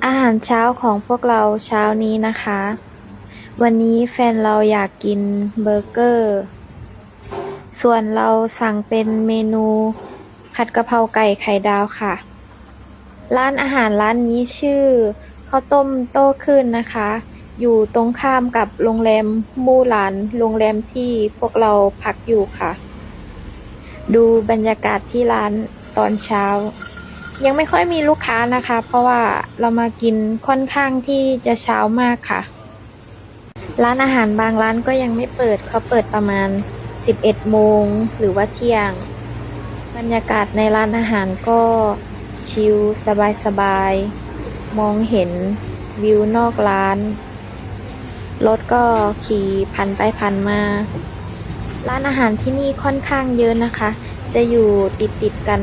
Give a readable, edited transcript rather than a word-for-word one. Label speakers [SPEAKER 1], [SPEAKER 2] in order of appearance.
[SPEAKER 1] อาหารเช้าของพวกเราเช้านี้นะคะ วันนี้แฟนเราอยากกินเบอร์เกอร์ ส่วนเราสั่งเป็นเมนูผัดกะเพราไก่ไข่ดาวค่ะ ร้านอาหารร้านนี้ชื่อข้าวต้มโต้คลื่นนะคะ อยู่ตรงข้ามกับโรงแรมมู่หลานโรงแรมที่พวกเราพักอยู่ค่ะ ดูบรรยากาศที่ร้านตอนเช้า ยังไม่ค่อยมีลูกค้านะคะ เพราะว่าเรามากินค่อนข้างที่จะเช้ามากค่ะ ร้านอาหารบางร้านก็ยังไม่เปิด เขาเปิดประมาณ11โมงหรือว่าเที่ยง บรรยากาศในร้านอาหารก็ชิลสบายๆ มองเห็นวิวนอกร้าน รถก็ขี่ผ่านไปผ่านมา ร้านอาหารที่นี่ค่อนข้างเยอะนะคะ จะอยู่ติดกัน